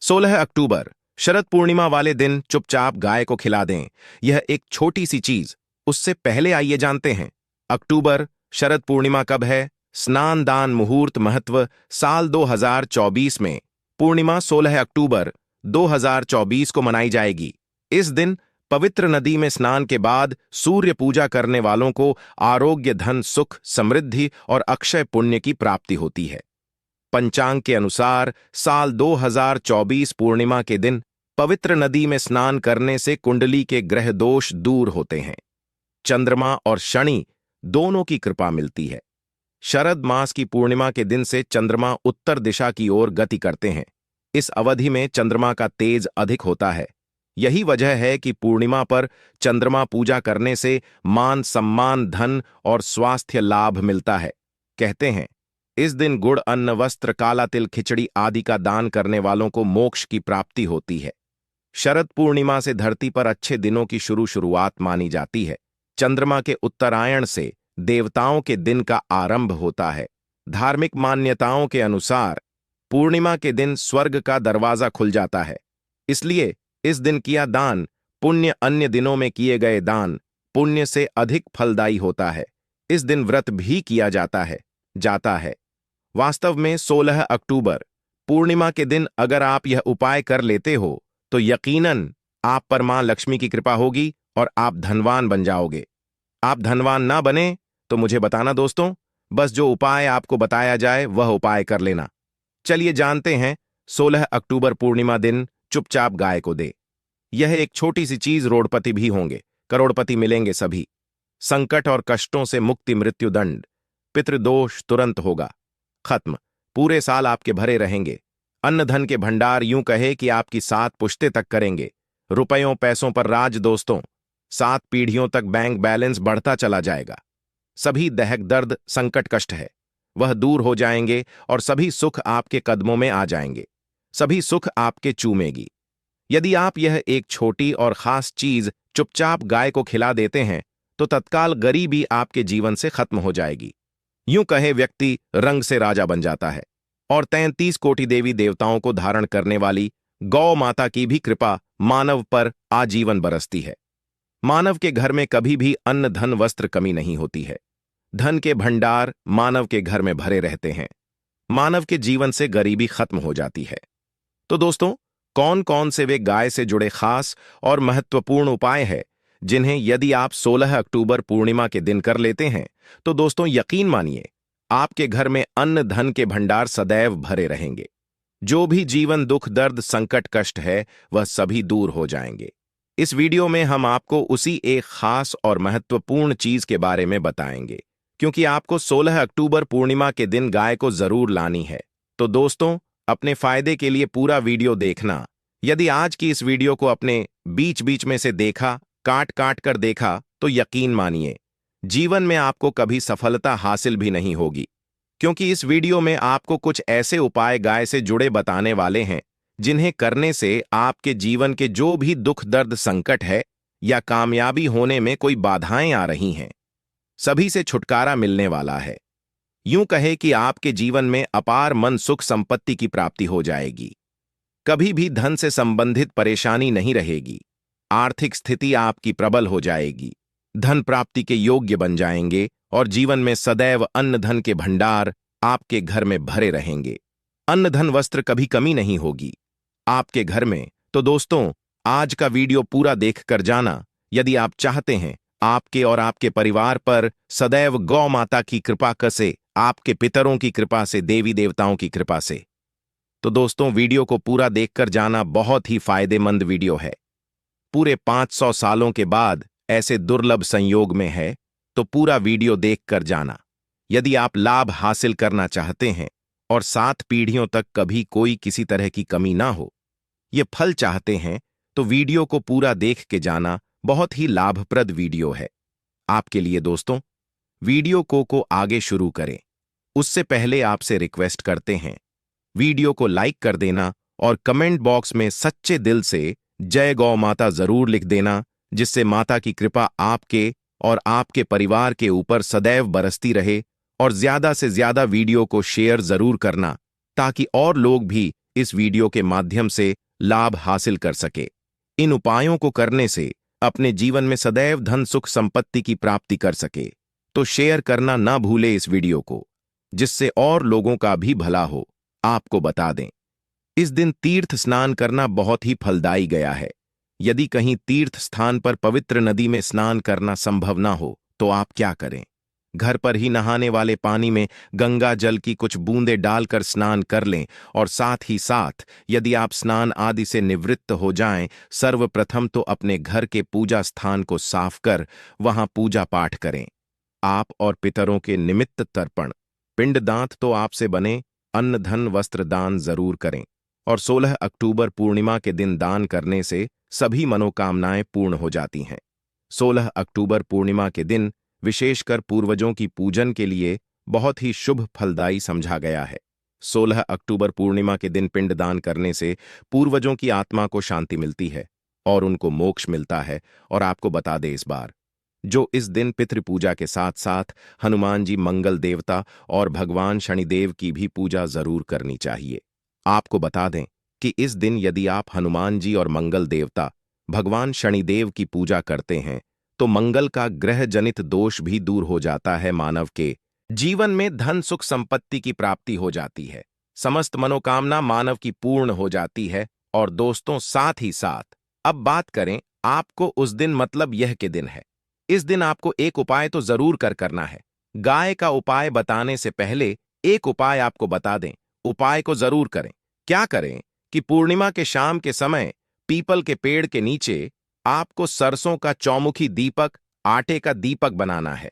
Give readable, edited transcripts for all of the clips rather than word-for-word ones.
16 अक्टूबर शरद पूर्णिमा वाले दिन चुपचाप गाय को खिला दें। यह एक छोटी सी चीज। उससे पहले आइए जानते हैं अक्टूबर शरद पूर्णिमा कब है। स्नान दान मुहूर्त महत्व साल 2024 में पूर्णिमा 16 अक्टूबर 2024 को मनाई जाएगी। इस दिन पवित्र नदी में स्नान के बाद सूर्य पूजा करने वालों को आरोग्य, धन, सुख, समृद्धि और अक्षय पुण्य की प्राप्ति होती है। पंचांग के अनुसार साल 2024 पूर्णिमा के दिन पवित्र नदी में स्नान करने से कुंडली के ग्रह दोष दूर होते हैं। चंद्रमा और शनि दोनों की कृपा मिलती है। शरद मास की पूर्णिमा के दिन से चंद्रमा उत्तर दिशा की ओर गति करते हैं। इस अवधि में चंद्रमा का तेज अधिक होता है। यही वजह है कि पूर्णिमा पर चंद्रमा पूजा करने से मान सम्मान, धन और स्वास्थ्य लाभ मिलता है। कहते हैं इस दिन गुड़, अन्न, वस्त्र, काला तिल, खिचड़ी आदि का दान करने वालों को मोक्ष की प्राप्ति होती है। शरद पूर्णिमा से धरती पर अच्छे दिनों की शुरुआत मानी जाती है। चंद्रमा के उत्तरायण से देवताओं के दिन का आरंभ होता है। धार्मिक मान्यताओं के अनुसार पूर्णिमा के दिन स्वर्ग का दरवाजा खुल जाता है। इसलिए इस दिन किया दान पुण्य अन्य दिनों में किए गए दान पुण्य से अधिक फलदायी होता है। इस दिन व्रत भी किया जाता है। वास्तव में 16 अक्टूबर पूर्णिमा के दिन अगर आप यह उपाय कर लेते हो तो यकीनन आप पर मां लक्ष्मी की कृपा होगी और आप धनवान बन जाओगे। आप धनवान ना बने तो मुझे बताना दोस्तों। बस जो उपाय आपको बताया जाए वह उपाय कर लेना। चलिए जानते हैं 16 अक्टूबर पूर्णिमा दिन चुपचाप गाय को दे। यह एक छोटी सी चीज, रोडपति भी होंगे, करोड़पति मिलेंगे सभी। संकट और कष्टों से मुक्ति, मृत्युदंड, पितृदोष तुरंत होगा खत्म। पूरे साल आपके भरे रहेंगे। अन्न धन के भंडार यूं कहे कि आपकी 7 पुश्ते तक करेंगे। रुपयों पैसों पर राज दोस्तों। 7 पीढ़ियों तक बैंक बैलेंस बढ़ता चला जाएगा। सभी दहक दर्द, संकट, कष्ट है वह दूर हो जाएंगे और सभी सुख आपके कदमों में आ जाएंगे। सभी सुख आपके चूमेगी। यदि आप यह एक छोटी और खास चीज चुपचाप गाय को खिला देते हैं तो तत्काल गरीबी आपके जीवन से खत्म हो जाएगी। यूं कहे व्यक्ति रंग से राजा बन जाता है। और 33 कोटि देवी देवताओं को धारण करने वाली गौ माता की भी कृपा मानव पर आजीवन बरसती है। मानव के घर में कभी भी अन्न, धन, वस्त्र कमी नहीं होती है। धन के भंडार मानव के घर में भरे रहते हैं। मानव के जीवन से गरीबी खत्म हो जाती है। तो दोस्तों, कौन कौन से वे गाय से जुड़े खास और महत्वपूर्ण उपाय हैं जिन्हें यदि आप 16 अक्टूबर पूर्णिमा के दिन कर लेते हैं तो दोस्तों यकीन मानिए आपके घर में अन्न धन के भंडार सदैव भरे रहेंगे। जो भी जीवन दुख, दर्द, संकट, कष्ट है वह सभी दूर हो जाएंगे। इस वीडियो में हम आपको उसी एक खास और महत्वपूर्ण चीज के बारे में बताएंगे, क्योंकि आपको 16 अक्टूबर पूर्णिमा के दिन गाय को जरूर लानी है। तो दोस्तों, अपने फायदे के लिए पूरा वीडियो देखना। यदि आज की इस वीडियो को अपने बीच बीच में से देखा, काट काट कर देखा, तो यकीन मानिए जीवन में आपको कभी सफलता हासिल भी नहीं होगी, क्योंकि इस वीडियो में आपको कुछ ऐसे उपाय गाय से जुड़े बताने वाले हैं जिन्हें करने से आपके जीवन के जो भी दुख, दर्द, संकट है या कामयाबी होने में कोई बाधाएं आ रही हैं, सभी से छुटकारा मिलने वाला है। यूं कहे कि आपके जीवन में अपार मन, सुख, संपत्ति की प्राप्ति हो जाएगी। कभी भी धन से संबंधित परेशानी नहीं रहेगी। आर्थिक स्थिति आपकी प्रबल हो जाएगी। धन प्राप्ति के योग्य बन जाएंगे और जीवन में सदैव अन्न धन के भंडार आपके घर में भरे रहेंगे। अन्न धन वस्त्र कभी कमी नहीं होगी आपके घर में। तो दोस्तों, आज का वीडियो पूरा देखकर जाना यदि आप चाहते हैं आपके और आपके परिवार पर सदैव गौ माता की कृपा से, आपके पितरों की कृपा से, देवी देवताओं की कृपा से। तो दोस्तों, वीडियो को पूरा देखकर जाना बहुत ही फायदेमंद वीडियो है। पूरे 500 सालों के बाद ऐसे दुर्लभ संयोग में है, तो पूरा वीडियो देखकर जाना। यदि आप लाभ हासिल करना चाहते हैं और 7 पीढ़ियों तक कभी कोई किसी तरह की कमी ना हो, ये फल चाहते हैं, तो वीडियो को पूरा देख के जाना। बहुत ही लाभप्रद वीडियो है आपके लिए दोस्तों। वीडियो को आगे शुरू करें उससे पहले आपसे रिक्वेस्ट करते हैं वीडियो को लाइक कर देना और कमेंट बॉक्स में सच्चे दिल से जय गौ माता जरूर लिख देना, जिससे माता की कृपा आपके और आपके परिवार के ऊपर सदैव बरसती रहे। और ज्यादा से ज्यादा वीडियो को शेयर जरूर करना ताकि और लोग भी इस वीडियो के माध्यम से लाभ हासिल कर सके। इन उपायों को करने से अपने जीवन में सदैव धन सुख संपत्ति की प्राप्ति कर सके तो शेयर करना ना भूले इस वीडियो को, जिससे और लोगों का भी भला हो। आपको बता दें, इस दिन तीर्थ स्नान करना बहुत ही फलदायी गया है। यदि कहीं तीर्थ स्थान पर पवित्र नदी में स्नान करना संभव ना हो तो आप क्या करें, घर पर ही नहाने वाले पानी में गंगा जल की कुछ बूंदें डालकर स्नान कर लें। और साथ ही साथ यदि आप स्नान आदि से निवृत्त हो जाएं, सर्वप्रथम तो अपने घर के पूजा स्थान को साफ कर वहां पूजा पाठ करें। आप और पितरों के निमित्त तर्पण, पिंडदान तो आपसे बने, अन्न धन वस्त्र दान जरूर करें। और 16 अक्टूबर पूर्णिमा के दिन दान करने से सभी मनोकामनाएं पूर्ण हो जाती हैं। 16 अक्टूबर पूर्णिमा के दिन विशेषकर पूर्वजों की पूजन के लिए बहुत ही शुभ फलदायी समझा गया है। 16 अक्टूबर पूर्णिमा के दिन पिंडदान करने से पूर्वजों की आत्मा को शांति मिलती है और उनको मोक्ष मिलता है। और आपको बता दे इस बार, जो इस दिन पितृपूजा के साथ साथ हनुमान जी मंगल देवता और भगवान शनिदेव की भी पूजा जरूर करनी चाहिए। आपको बता दें कि इस दिन यदि आप हनुमान जी और मंगल देवता भगवान शनिदेव की पूजा करते हैं तो मंगल का ग्रह जनित दोष भी दूर हो जाता है, मानव के जीवन में धन सुख संपत्ति की प्राप्ति हो जाती है, समस्त मनोकामना मानव की पूर्ण हो जाती है। और दोस्तों, साथ ही साथ अब बात करें आपको उस दिन, मतलब यह के दिन है। इस दिन आपको एक उपाय तो जरूर करना है। गाय का उपाय बताने से पहले एक उपाय आपको बता दें, उपाय को जरूर करें। क्या करें कि पूर्णिमा के शाम के समय पीपल के पेड़ के नीचे आपको सरसों का चौमुखी दीपक, आटे का दीपक बनाना है।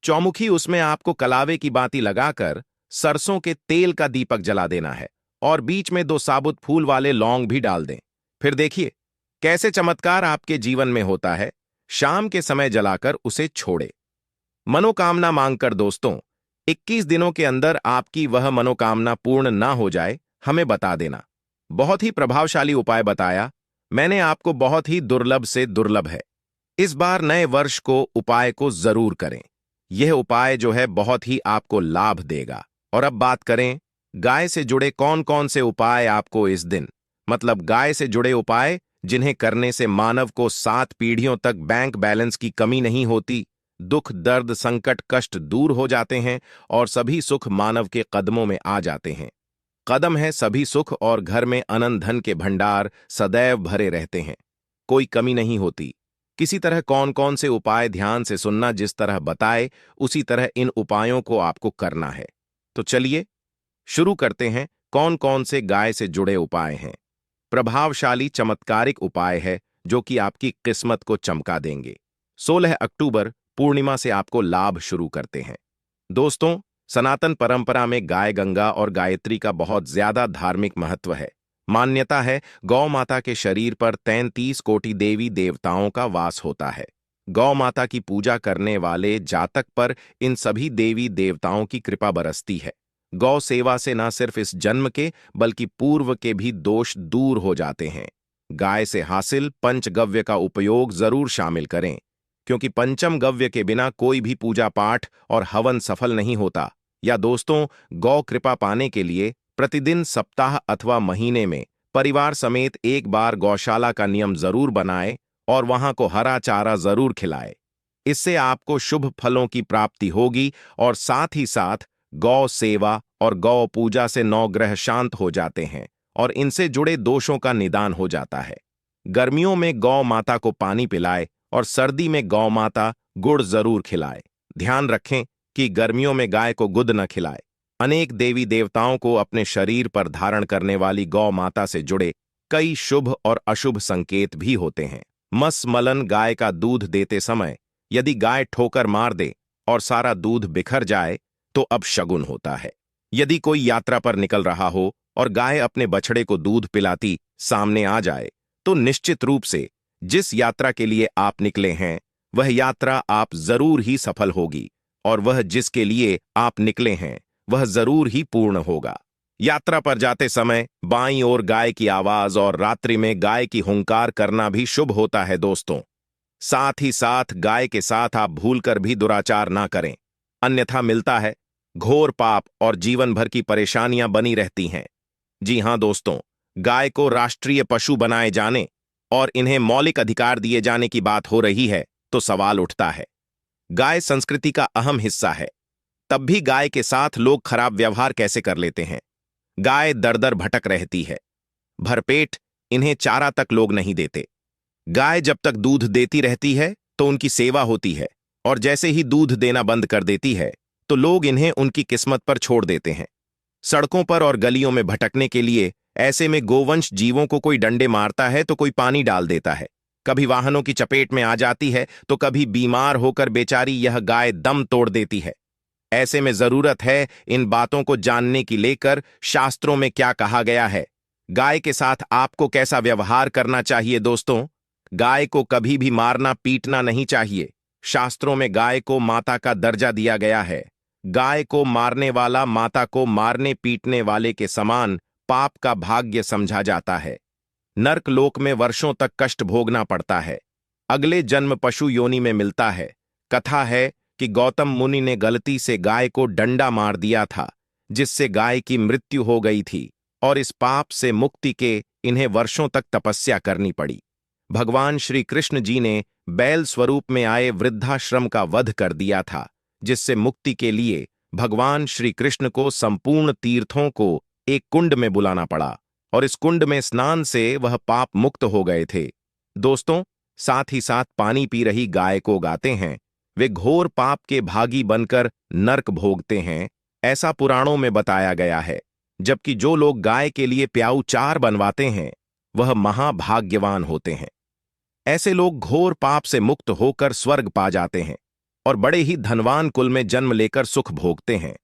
चौमुखी, उसमें आपको कलावे की बाती लगाकर सरसों के तेल का दीपक जला देना है और बीच में 2 साबुत फूल वाले लौंग भी डाल दें। फिर देखिए कैसे चमत्कार आपके जीवन में होता है। शाम के समय जलाकर उसे छोड़े। मनोकामना मांगकर दोस्तों, 21 दिनों के अंदर आपकी वह मनोकामना पूर्ण ना हो जाए, हमें बता देना। बहुत ही प्रभावशाली उपाय बताया मैंने आपको, बहुत ही दुर्लभ से दुर्लभ है। इस बार नए वर्ष को उपाय को जरूर करें। यह उपाय जो है बहुत ही आपको लाभ देगा। और अब बात करें गाय से जुड़े कौन कौन से उपाय आपको इस दिन, मतलब गाय से जुड़े उपाय जिन्हें करने से मानव को 7 पीढ़ियों तक बैंक बैलेंस की कमी नहीं होती, दुख दर्द संकट कष्ट दूर हो जाते हैं और सभी सुख मानव के कदमों में आ जाते हैं। कदम है सभी सुख और घर में अनंत धन के भंडार सदैव भरे रहते हैं, कोई कमी नहीं होती। किसी तरह कौन कौन से उपाय ध्यान से सुनना, जिस तरह बताए उसी तरह इन उपायों को आपको करना है। तो चलिए शुरू करते हैं। कौन कौन से गाय से जुड़े उपाय हैं। प्रभावशाली चमत्कारिक उपाय है जो कि आपकी किस्मत को चमका देंगे। 16 अक्टूबर पूर्णिमा से आपको लाभ शुरू करते हैं। दोस्तों, सनातन परंपरा में गाय गंगा और गायत्री का बहुत ज्यादा धार्मिक महत्व है। मान्यता है गौ माता के शरीर पर 33 कोटि देवी देवताओं का वास होता है। गौ माता की पूजा करने वाले जातक पर इन सभी देवी देवताओं की कृपा बरसती है। गौ सेवा से न सिर्फ इस जन्म के बल्कि पूर्व के भी दोष दूर हो जाते हैं। गाय से हासिल पंचगव्य का उपयोग जरूर शामिल करें, क्योंकि पंचम गव्य के बिना कोई भी पूजा पाठ और हवन सफल नहीं होता। या दोस्तों, गौ कृपा पाने के लिए प्रतिदिन, सप्ताह अथवा महीने में परिवार समेत एक बार गौशाला का नियम जरूर बनाए और वहां को हरा चारा जरूर खिलाए। इससे आपको शुभ फलों की प्राप्ति होगी और साथ ही साथ गौ सेवा और गौ पूजा से 9 ग्रह शांत हो जाते हैं और इनसे जुड़े दोषों का निदान हो जाता है। गर्मियों में गौ माता को पानी पिलाए और सर्दी में गौ माता गुड़ जरूर खिलाए। ध्यान रखें कि गर्मियों में गाय को गुद न खिलाए। अनेक देवी देवताओं को अपने शरीर पर धारण करने वाली गौ माता से जुड़े कई शुभ और अशुभ संकेत भी होते हैं। मसमलन गाय का दूध देते समय यदि गाय ठोकर मार दे और सारा दूध बिखर जाए तो अब शगुन होता है। यदि कोई यात्रा पर निकल रहा हो और गाय अपने बछड़े को दूध पिलाती सामने आ जाए तो निश्चित रूप से जिस यात्रा के लिए आप निकले हैं वह यात्रा आप जरूर ही सफल होगी और वह जिसके लिए आप निकले हैं वह जरूर ही पूर्ण होगा। यात्रा पर जाते समय बाईं ओर गाय की आवाज और रात्रि में गाय की हुंकार करना भी शुभ होता है दोस्तों। साथ ही साथ गाय के साथ आप भूलकर भी दुराचार ना करें, अन्यथा मिलता है घोर पाप और जीवन भर की परेशानियां बनी रहती हैं। जी हाँ दोस्तों, गाय को राष्ट्रीय पशु बनाए जाने और इन्हें मौलिक अधिकार दिए जाने की बात हो रही है तो सवाल उठता है। गाय संस्कृति का अहम हिस्सा है, तब भी गाय के साथ लोग खराब व्यवहार कैसे कर लेते हैं। गाय दर दर भटक रहती है, भरपेट इन्हें चारा तक लोग नहीं देते। गाय जब तक दूध देती रहती है तो उनकी सेवा होती है, और जैसे ही दूध देना बंद कर देती है तो लोग इन्हें उनकी किस्मत पर छोड़ देते हैं, सड़कों पर और गलियों में भटकने के लिए। ऐसे में गोवंश जीवों को कोई डंडे मारता है तो कोई पानी डाल देता है, कभी वाहनों की चपेट में आ जाती है तो कभी बीमार होकर बेचारी यह गाय दम तोड़ देती है। ऐसे में जरूरत है इन बातों को जानने की लेकर शास्त्रों में क्या कहा गया है, गाय के साथ आपको कैसा व्यवहार करना चाहिए। दोस्तों, गाय को कभी भी मारना पीटना नहीं चाहिए। शास्त्रों में गाय को माता का दर्जा दिया गया है। गाय को मारने वाला माता को मारने पीटने वाले के समान पाप का भाग्य समझा जाता है। नर्क लोक में वर्षों तक कष्ट भोगना पड़ता है। अगले जन्म पशु योनि में मिलता है। कथा है कि गौतम मुनि ने गलती से गाय को डंडा मार दिया था, जिससे गाय की मृत्यु हो गई थी, और इस पाप से मुक्ति के इन्हें वर्षों तक तपस्या करनी पड़ी। भगवान श्री कृष्ण जी ने बैल स्वरूप में आए वृद्धाश्रम का वध कर दिया था, जिससे मुक्ति के लिए भगवान श्री कृष्ण को संपूर्ण तीर्थों को एक कुंड में बुलाना पड़ा, और इस कुंड में स्नान से वह पाप मुक्त हो गए थे। दोस्तों, साथ ही साथ पानी पी रही गाय को गाते हैं, वे घोर पाप के भागी बनकर नर्क भोगते हैं, ऐसा पुराणों में बताया गया है। जबकि जो लोग गाय के लिए प्याऊ चार बनवाते हैं वह महाभाग्यवान होते हैं। ऐसे लोग घोर पाप से मुक्त होकर स्वर्ग पा जाते हैं और बड़े ही धनवान कुल में जन्म लेकर सुख भोगते हैं।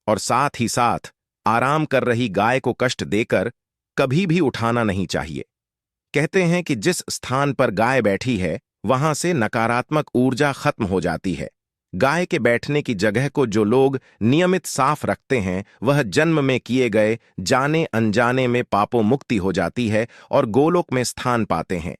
और साथ ही साथ आराम कर रही गाय को कष्ट देकर कभी भी उठाना नहीं चाहिए। कहते हैं कि जिस स्थान पर गाय बैठी है वहां से नकारात्मक ऊर्जा खत्म हो जाती है। गाय के बैठने की जगह को जो लोग नियमित साफ रखते हैं वह जन्म में किए गए जाने अनजाने में पापों मुक्ति हो जाती है और गोलोक में स्थान पाते हैं।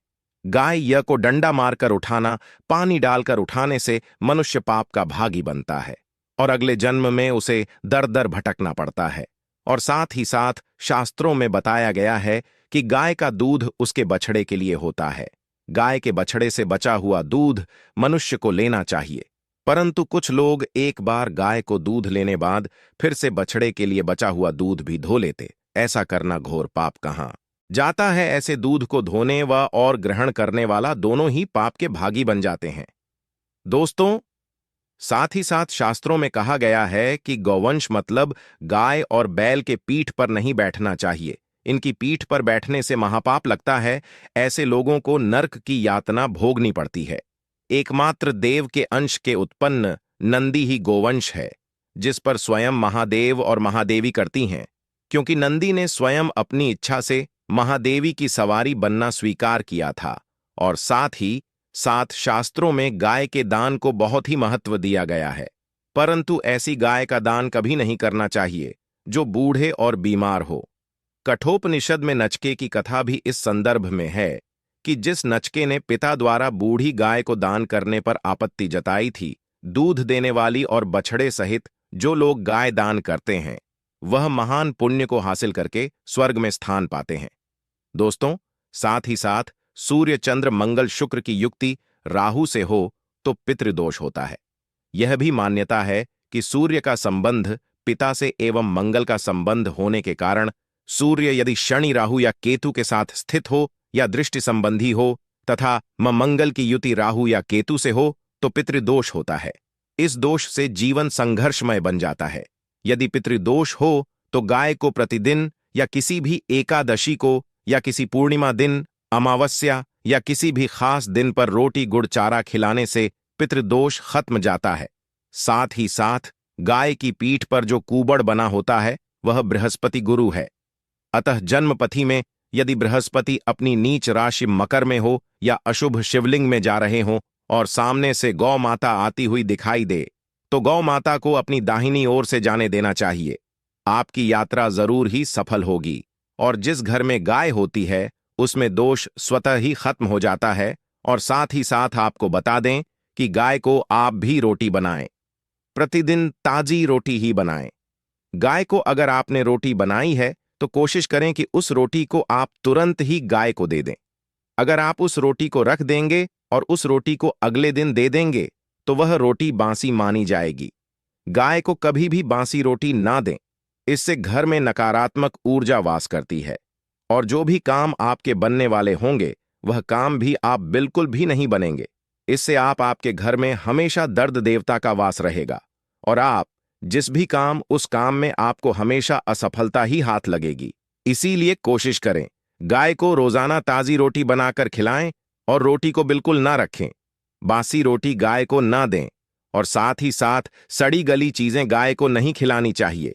गाय य को डंडा मारकर उठाना, पानी डालकर उठाने से मनुष्य पाप का भागी बनता है और अगले जन्म में उसे दर दर भटकना पड़ता है। और साथ ही साथ शास्त्रों में बताया गया है कि गाय का दूध उसके बछड़े के लिए होता है। गाय के बछड़े से बचा हुआ दूध मनुष्य को लेना चाहिए, परंतु कुछ लोग एक बार गाय को दूध लेने बाद फिर से बछड़े के लिए बचा हुआ दूध भी धो लेते। ऐसा करना घोर पाप कहाँ जाता है। ऐसे दूध को धोने व और ग्रहण करने वाला दोनों ही पाप के भागी बन जाते हैं। दोस्तों, साथ ही साथ शास्त्रों में कहा गया है कि गौवंश मतलब गाय और बैल के पीठ पर नहीं बैठना चाहिए। इनकी पीठ पर बैठने से महापाप लगता है। ऐसे लोगों को नर्क की यातना भोगनी पड़ती है। एकमात्र देव के अंश के उत्पन्न नंदी ही गोवंश है, जिस पर स्वयं महादेव और महादेवी करती हैं, क्योंकि नंदी ने स्वयं अपनी इच्छा से महादेवी की सवारी बनना स्वीकार किया था। और साथ ही साथ शास्त्रों में गाय के दान को बहुत ही महत्व दिया गया है, परंतु ऐसी गाय का दान कभी नहीं करना चाहिए जो बूढ़े और बीमार हो। कठोपनिषद में नचके की कथा भी इस संदर्भ में है कि जिस नचके ने पिता द्वारा बूढ़ी गाय को दान करने पर आपत्ति जताई थी, दूध देने वाली और बछड़े सहित जो लोग गाय दान करते हैं वह महान पुण्य को हासिल करके स्वर्ग में स्थान पाते हैं। दोस्तों, साथ ही साथ सूर्य चंद्र मंगल शुक्र की युक्ति राहु से हो तो पितृदोष होता है। यह भी मान्यता है कि सूर्य का संबंध पिता से एवं मंगल का संबंध होने के कारण सूर्य यदि शनि राहु या केतु के साथ स्थित हो या दृष्टि संबंधी हो तथा मंगल की युति राहु या केतु से हो तो पितृदोष होता है। इस दोष से जीवन संघर्षमय बन जाता है। यदि पितृदोष हो तो गाय को प्रतिदिन या किसी भी एकादशी को या किसी पूर्णिमा दिन, अमावस्या या किसी भी खास दिन पर रोटी गुड़ चारा खिलाने से पितृदोष खत्म जाता है। साथ ही साथ गाय की पीठ पर जो कूबड़ बना होता है वह बृहस्पति गुरु है। अतः जन्मपथी में यदि बृहस्पति अपनी नीच राशि मकर में हो या अशुभ शिवलिंग में जा रहे हों और सामने से गौ माता आती हुई दिखाई दे तो गौ माता को अपनी दाहिनी ओर से जाने देना चाहिए। आपकी यात्रा जरूर ही सफल होगी और जिस घर में गाय होती है उसमें दोष स्वतः ही खत्म हो जाता है। और साथ ही साथ आपको बता दें कि गाय को आप भी रोटी बनाएं, प्रतिदिन ताजी रोटी ही बनाएं। गाय को अगर आपने रोटी बनाई है तो कोशिश करें कि उस रोटी को आप तुरंत ही गाय को दे दें। अगर आप उस रोटी को रख देंगे और उस रोटी को अगले दिन दे देंगे तो वह रोटी बासी मानी जाएगी। गाय को कभी भी बासी रोटी ना दें, इससे घर में नकारात्मक ऊर्जा वास करती है और जो भी काम आपके बनने वाले होंगे वह काम भी आप बिल्कुल भी नहीं बनेंगे। इससे आपके घर में हमेशा दर्द देवता का वास रहेगा और आप जिस भी काम उस काम में आपको हमेशा असफलता ही हाथ लगेगी। इसीलिए कोशिश करें गाय को रोजाना ताजी रोटी बनाकर खिलाएं और रोटी को बिल्कुल ना रखें। बासी रोटी गाय को ना दें और साथ ही साथ सड़ी गली चीजें गाय को नहीं खिलानी चाहिए।